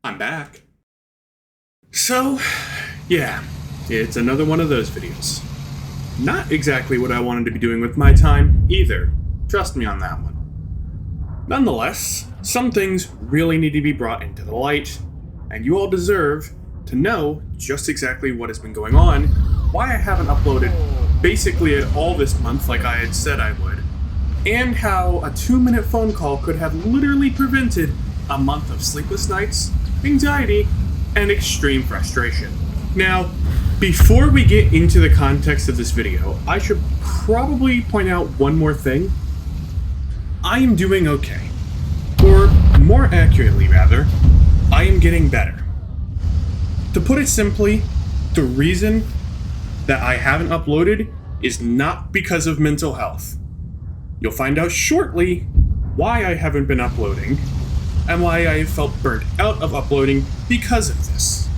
I'm back. So, yeah, it's another one of those videos. Not exactly what I wanted to be doing with my time, either. Trust me on that one. Nonetheless, some things really need to be brought into the light, and you all deserve to know just exactly what has been going on, why I haven't uploaded basically at all this month like I had said I would, and how a 2-minute phone call could have literally prevented a month of sleepless nights, anxiety, and extreme frustration. Now, before we get into the context of this video, I should probably point out one more thing. I am doing okay. Or, more accurately rather, I am getting better. To put it simply, the reason that I haven't uploaded is not because of mental health. You'll find out shortly why I haven't been uploading, and why I felt burnt out of uploading because of this.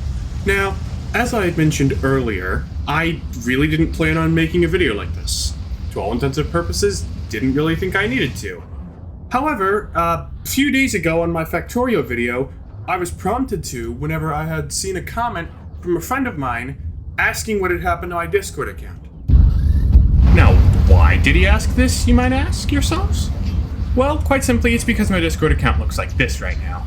Now, as I had mentioned earlier, I really didn't plan on making a video like this. To all intents and purposes, didn't really think I needed to. However, a few days ago on my Factorio video, I was prompted to whenever I had seen a comment from a friend of mine asking what had happened to my Discord account. Now, why did he ask this, you might ask yourselves? Well, quite simply, it's because my Discord account looks like this right now.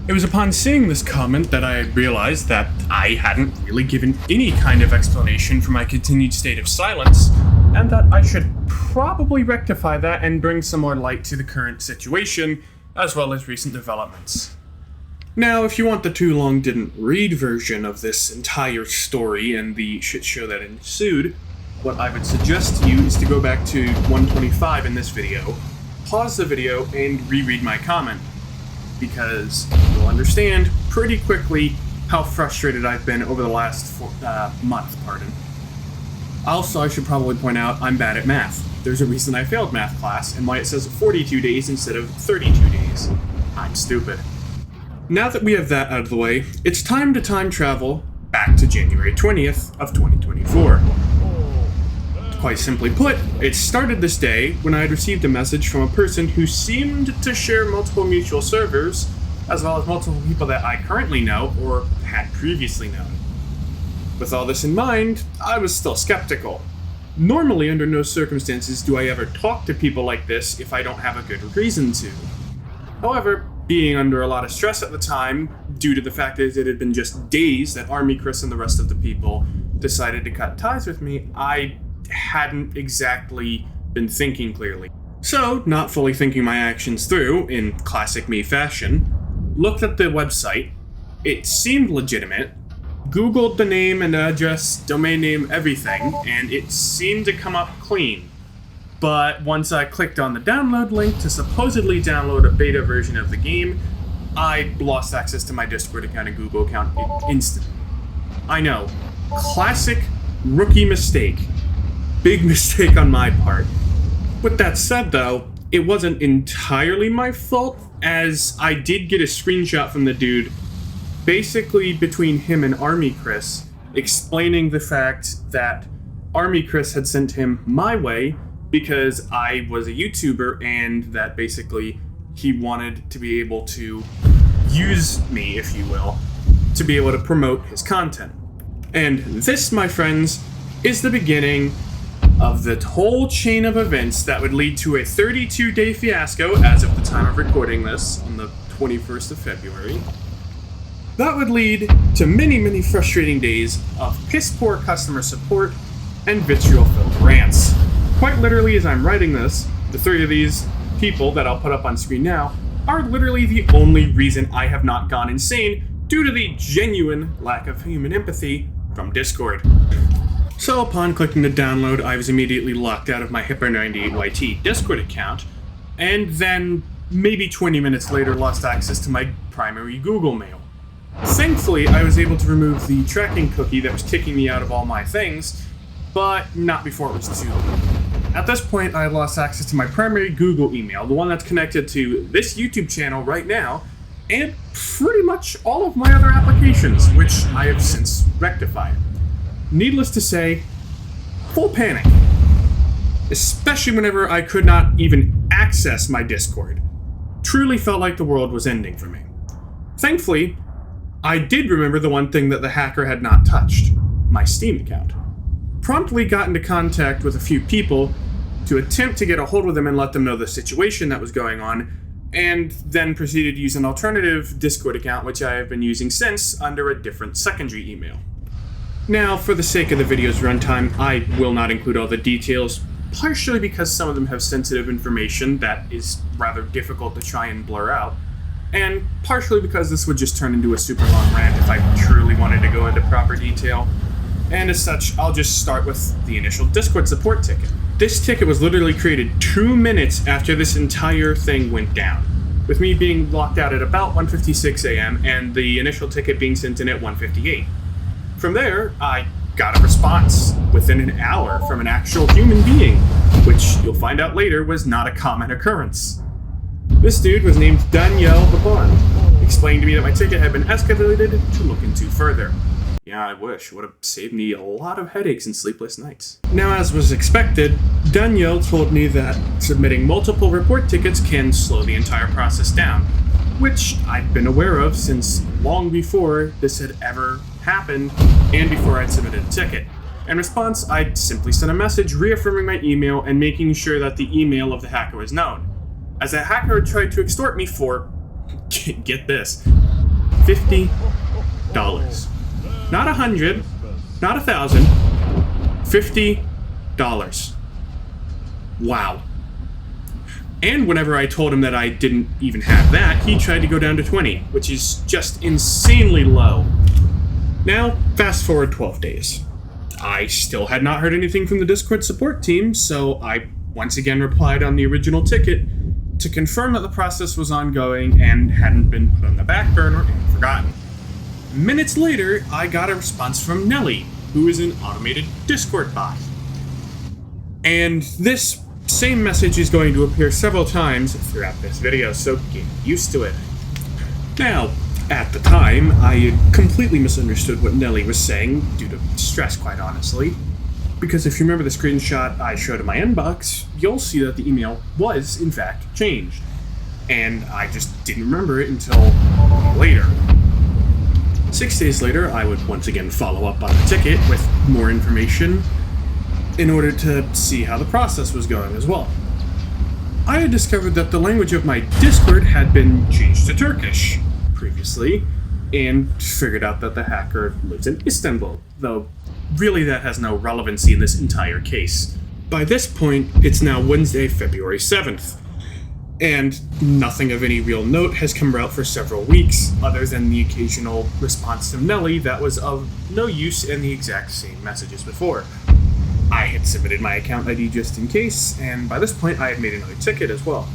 It was upon seeing this comment that I realized that I hadn't really given any kind of explanation for my continued state of silence, and that I should probably rectify that and bring some more light to the current situation, as well as recent developments. Now, if you want the too long didn't read version of this entire story and the shit show that ensued, what I would suggest to you is to go back to 125 in this video, pause the video, and reread my comment, because you'll understand pretty quickly how frustrated I've been over the last month. Also, I should probably point out I'm bad at math. There's a reason I failed math class, and why it says 42 days instead of 32 days. I'm stupid. Now that we have that out of the way, it's time to time travel back to January 20th of 2024. Quite simply put, it started this day when I had received a message from a person who seemed to share multiple mutual servers, as well as multiple people that I currently know or had previously known. With all this in mind, I was still skeptical. Normally, under no circumstances do I ever talk to people like this if I don't have a good reason to. However, being under a lot of stress at the time, due to the fact that it had been just days that Army Chris and the rest of the people decided to cut ties with me, I hadn't exactly been thinking clearly. So, not fully thinking my actions through, in classic me fashion, looked at the website. It seemed legitimate, Googled the name and address, domain name, everything, and it seemed to come up clean. But once I clicked on the download link to supposedly download a beta version of the game, I lost access to my Discord account and Google account instantly. I know, classic rookie mistake. Big mistake on my part. With that said though, it wasn't entirely my fault, as I did get a screenshot from the dude, basically between him and Army Chris, explaining the fact that Army Chris had sent him my way because I was a YouTuber, and that basically he wanted to be able to use me, if you will, to be able to promote his content. And this, my friends, is the beginning of the whole chain of events that would lead to a 32-day fiasco, as of the time of recording this, on the 21st of February. That would lead to many, many frustrating days of piss-poor customer support and vitriol-filled rants. Quite literally, as I'm writing this, the 3 of these people that I'll put up on screen now are literally the only reason I have not gone insane due to the genuine lack of human empathy from Discord. So upon clicking to download, I was immediately locked out of my Hipper98YT Discord account, and then maybe 20 minutes later lost access to my primary Google Mail. Thankfully, I was able to remove the tracking cookie that was kicking me out of all my things, but not before it was too late. At this point, I had lost access to my primary Google email, the one that's connected to this YouTube channel right now, and pretty much all of my other applications, which I have since rectified. Needless to say, full panic. Especially whenever I could not even access my Discord. Truly felt like the world was ending for me. Thankfully, I did remember the one thing that the hacker had not touched: my Steam account. Promptly got into contact with a few people to attempt to get a hold of them and let them know the situation that was going on, and then proceeded to use an alternative Discord account, which I have been using since under a different secondary email. Now, for the sake of the video's runtime, I will not include all the details, partially because some of them have sensitive information that is rather difficult to try and blur out, and partially because this would just turn into a super long rant if I truly wanted to go into proper detail. And as such, I'll just start with the initial Discord support ticket. This ticket was literally created 2 minutes after this entire thing went down, with me being locked out at about 1:56 a.m. and the initial ticket being sent in at 1:58. From there, I got a response within an hour from an actual human being, which you'll find out later was not a common occurrence. This dude was named Daniel Babon, explained to me that my ticket had been escalated to look into further. Yeah, I wish. Would have saved me a lot of headaches and sleepless nights. Now, as was expected, Daniel told me that submitting multiple report tickets can slow the entire process down, which I'd been aware of since long before this had ever happened and before I'd submitted a ticket. In response, I'd simply sent a message reaffirming my email and making sure that the email of the hacker was known, as the hacker had tried to extort me for, get this, $50. Not 100, not 1,000, $50. Wow. And whenever I told him that I didn't even have that, he tried to go down to 20, which is just insanely low. Now, fast forward 12 days. I still had not heard anything from the Discord support team, so I once again replied on the original ticket to confirm that the process was ongoing and hadn't been put on the back burner and forgotten. Minutes later, I got a response from Nelly, who is an automated Discord bot. And this same message is going to appear several times throughout this video, so get used to it. Now, at the time, I had completely misunderstood what Nelly was saying, due to stress, quite honestly. Because if you remember the screenshot I showed in my inbox, you'll see that the email was, in fact, changed. And I just didn't remember it until later. 6 days later, I would once again follow up on the ticket with more information in order to see how the process was going as well. I had discovered that the language of my Discord had been changed to Turkish previously, and figured out that the hacker lives in Istanbul, though really that has no relevancy in this entire case. By this point, it's now Wednesday, February 7th. And nothing of any real note has come out for several weeks, other than the occasional response from Nelly that was of no use in the exact same message as before. I had submitted my account ID just in case, and by this point I had made another ticket as well,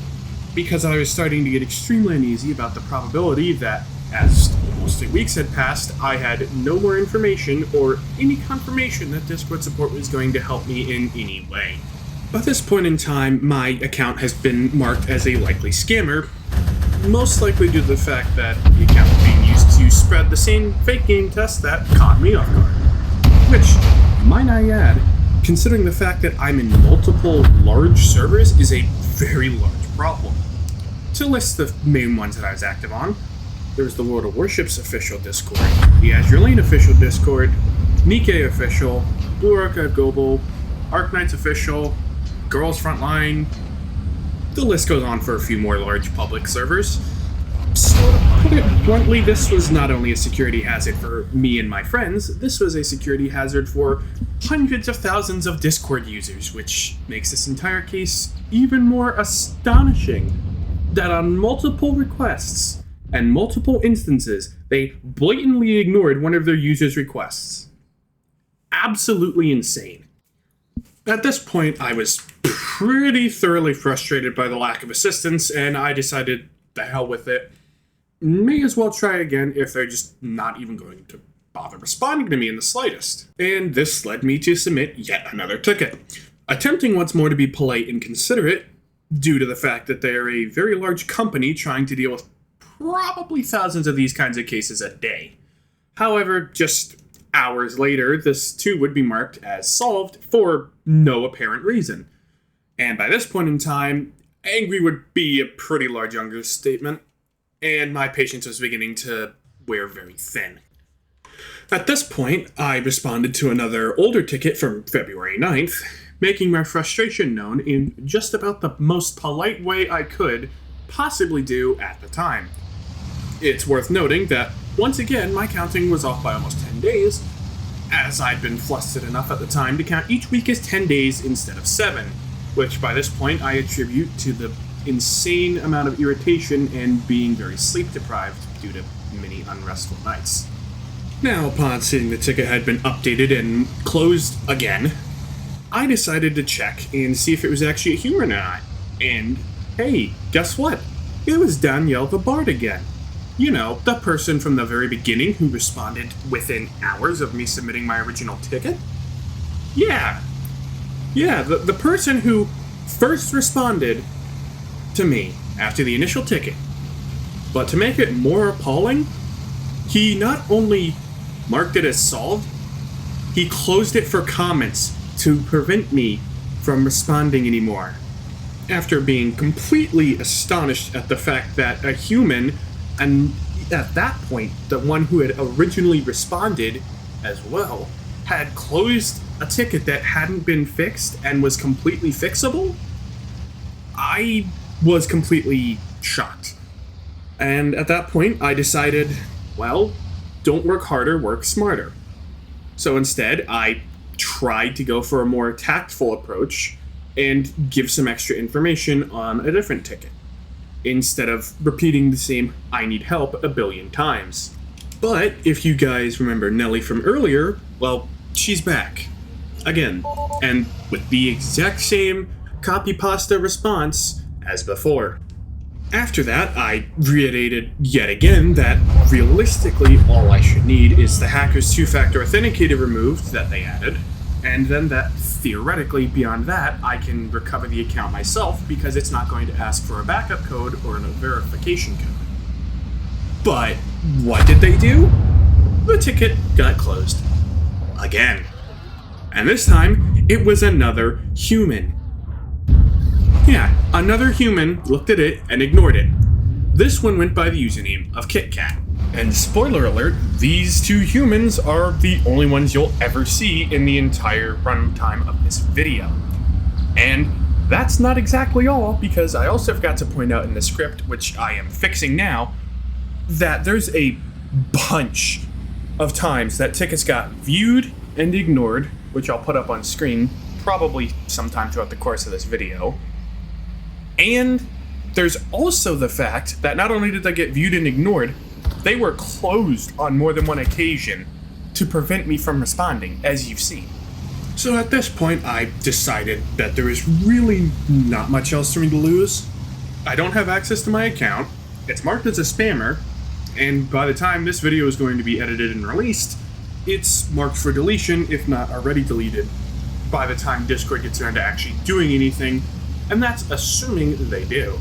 because I was starting to get extremely uneasy about the probability that, as almost 3 weeks had passed, I had no more information or any confirmation that Discord support was going to help me in any way. By this point in time, my account has been marked as a likely scammer, most likely due to the fact that the account was being used to spread the same fake game test that caught me off guard. Which, might I add, considering the fact that I'm in multiple large servers, is a very large problem. To list the main ones that I was active on, there's the World of Warship's official Discord, the Azure Lane official Discord, Nikkei official, Blue Archive Global, Arknights official, Girls Frontline. The list goes on for a few more large public servers. So to put it bluntly, this was not only a security hazard for me and my friends, this was a security hazard for hundreds of thousands of Discord users, which makes this entire case even more astonishing that on multiple requests and multiple instances, they blatantly ignored one of their users' requests. Absolutely insane. At this point, I was pretty thoroughly frustrated by the lack of assistance, and I decided, the hell with it. May as well try again if they're just not even going to bother responding to me in the slightest. And this led me to submit yet another ticket, attempting once more to be polite and considerate, due to the fact that they are a very large company trying to deal with probably thousands of these kinds of cases a day. However, just hours later, this too would be marked as solved for no apparent reason. And by this point in time, angry would be a pretty large understatement. and my patience was beginning to wear very thin. At this point, I responded to another older ticket from February 9th, making my frustration known in just about the most polite way I could possibly do at the time. It's worth noting that, once again, my counting was off by almost 10 days, as I'd been flustered enough at the time to count each week as 10 days instead of 7, which by this point I attribute to the insane amount of irritation and being very sleep deprived due to many unrestful nights. Now, upon seeing the ticket had been updated and closed again, I decided to check and see if it was actually a human or not. And hey, guess what? It was Danielle the Bard again. You know, the person from the very beginning who responded within hours of me submitting my original ticket? Yeah, the person who first responded to me after the initial ticket. But to make it more appalling, he not only marked it as solved, he closed it for comments to prevent me from responding anymore. After being completely astonished at the fact that a human, and at that point, the one who had originally responded as well, had closed a ticket that hadn't been fixed and was completely fixable, I was completely shocked. And at that point, I decided, well, don't work harder, work smarter. So instead, I tried to go for a more tactful approach and give some extra information on a different ticket, instead of repeating the same "I need help" a billion times. But if you guys remember Nellie from earlier, well, she's back. Again, and with the exact same copy-pasta response as before. After that, I reiterated yet again that realistically all I should need is the hacker's two-factor authenticator removed that they added, and then that theoretically beyond that I can recover the account myself because it's not going to ask for a backup code or a verification code. But what did they do? The ticket got closed. Again. And this time, it was another human. Yeah, another human looked at it and ignored it. This one went by the username of KitKat. And spoiler alert, these two humans are the only ones you'll ever see in the entire runtime of this video. And that's not exactly all, because I also forgot to point out in the script, which I am fixing now, that there's a bunch of times that tickets got viewed and ignored, which I'll put up on screen probably sometime throughout the course of this video. And there's also the fact that not only did they get viewed and ignored, they were closed on more than one occasion to prevent me from responding, as you've seen. So at this point, I decided that there is really not much else for me to lose. I don't have access to my account, it's marked as a spammer, and by the time this video is going to be edited and released, it's marked for deletion, if not already deleted, by the time Discord gets around to actually doing anything, and that's assuming they do.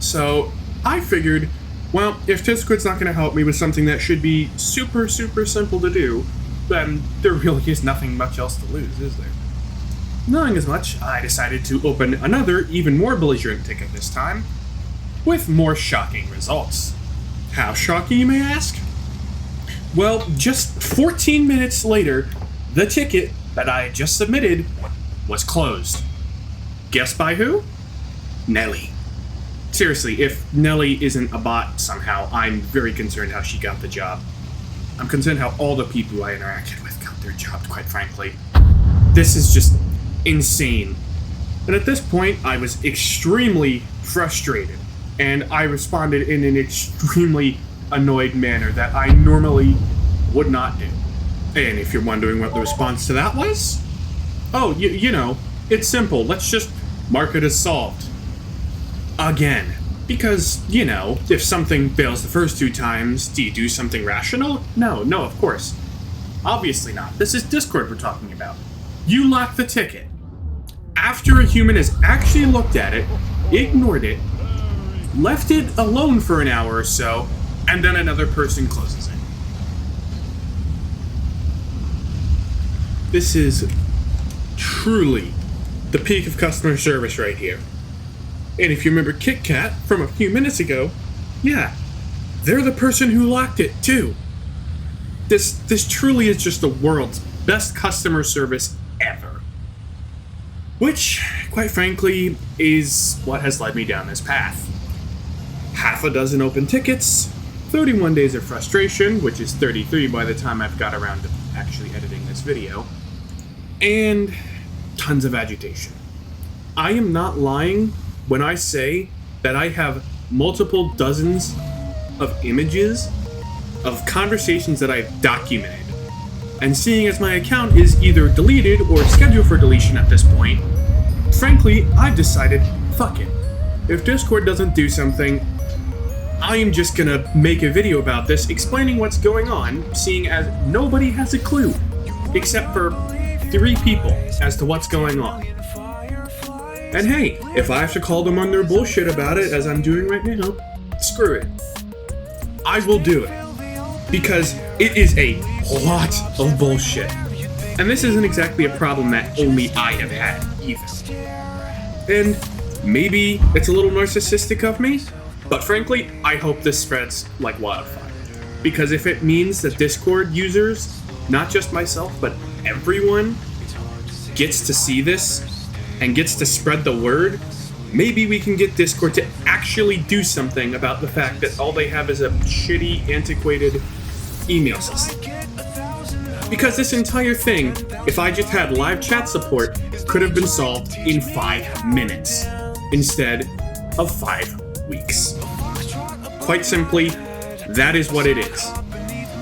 So I figured, well, if Discord's not going to help me with something that should be super simple to do, then there really is nothing much else to lose, is there? Knowing as much, I decided to open another, even more belligerent ticket this time, with more shocking results. How shocking, you may ask? Well, just 14 minutes later, the ticket that I had just submitted was closed. Guess by who? Nellie. Seriously, if Nellie isn't a bot somehow, I'm very concerned how she got the job. I'm concerned how all the people I interacted with got their job, quite frankly. This is just insane. And at this point, I was extremely frustrated, and I responded in an extremely annoyed manner that I normally would not do. And if you're wondering what the response to that was, oh, you know, it's simple. Let's just mark it as solved. Again. Because, you know, if something fails the first 2 times, do you do something rational? No, of course. Obviously not. This is Discord we're talking about. You lock the ticket. After a human has actually looked at it, ignored it, left it alone for an hour or so, and then another person closes it. This is truly the peak of customer service right here. And if you remember KitKat from a few minutes ago, Yeah, they're the person who locked it, too. This truly is just the world's best customer service ever. Which, quite frankly, is what has led me down this path. Half a dozen open tickets, 31 days of frustration, which is 33 by the time I've got around to actually editing this video, and tons of agitation. I am not lying when I say that I have multiple dozens of images of conversations that I've documented. And seeing as my account is either deleted or scheduled for deletion at this point, frankly, I've decided, fuck it. If Discord doesn't do something, I am just gonna make a video about this explaining what's going on, seeing as nobody has a clue, except for 3 people as to what's going on. And hey, if I have to call them on their bullshit about it, as I'm doing right now, screw it. I will do it. Because it is a lot of bullshit. And this isn't exactly a problem that only I have had, either. And maybe it's a little narcissistic of me, but frankly, I hope this spreads like wildfire. Because if it means that Discord users, not just myself, but everyone, gets to see this and gets to spread the word, maybe we can get Discord to actually do something about the fact that all they have is a shitty, antiquated email system. Because this entire thing, if I just had live chat support, could have been solved in 5 minutes instead of 5 weeks. Quite simply, that is what it is.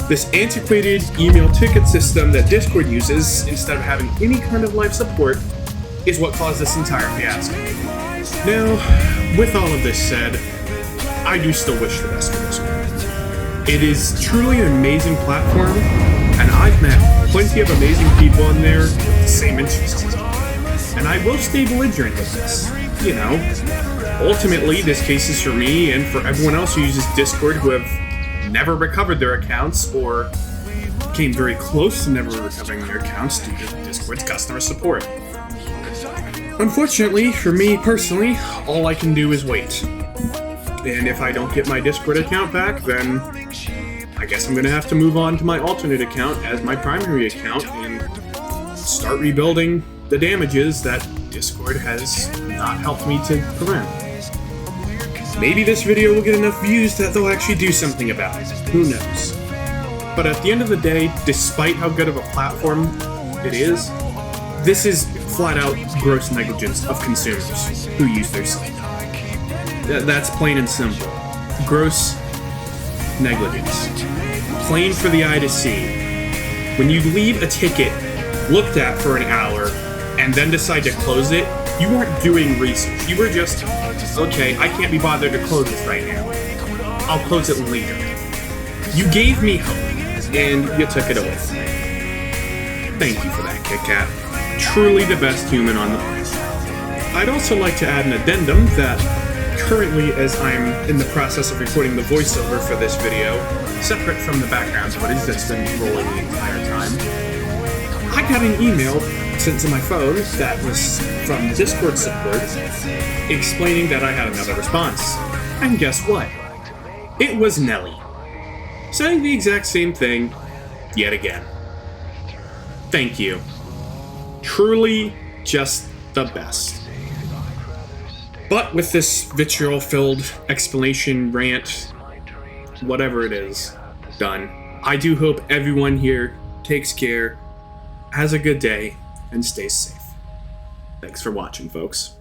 This antiquated email ticket system that Discord uses, instead of having any kind of live support, is what caused this entire fiasco. Now, with all of this said, I do still wish the best for Discord. It is truly an amazing platform, and I've met plenty of amazing people in there with the same interests. And I will stay belligerent with this. You know, ultimately, this case is for me and for everyone else who uses Discord who have never recovered their accounts or came very close to never recovering their accounts due to Discord's customer support. Unfortunately, for me personally, all I can do is wait. And if I don't get my Discord account back, then I guess I'm gonna have to move on to my alternate account as my primary account and start rebuilding the damages that Discord has not helped me to prevent. Maybe this video will get enough views that they'll actually do something about it. Who knows? But at the end of the day, despite how good of a platform it is, this is flat out gross negligence of consumers who use their site. That's plain and simple. Gross negligence. Plain for the eye to see. When you leave a ticket looked at for an hour and then decide to close it, you weren't doing research. You were just, okay, I can't be bothered to close this right now. I'll close it later. You gave me hope, and you took it away from me. Thank you for that, Kit Kat. Truly the best human on the planet. I'd also like to add an addendum that currently, as I'm in the process of recording the voiceover for this video, separate from the background footage that's been rolling the entire time, I got an email sent to my phone that was from Discord support explaining that I had another response. And guess what? It was Nelly, saying the exact same thing yet again. Thank you. Truly just the best. But with this vitriol-filled explanation, rant, whatever it is, done, I do hope everyone here takes care, has a good day, and stays safe. Thanks for watching, folks.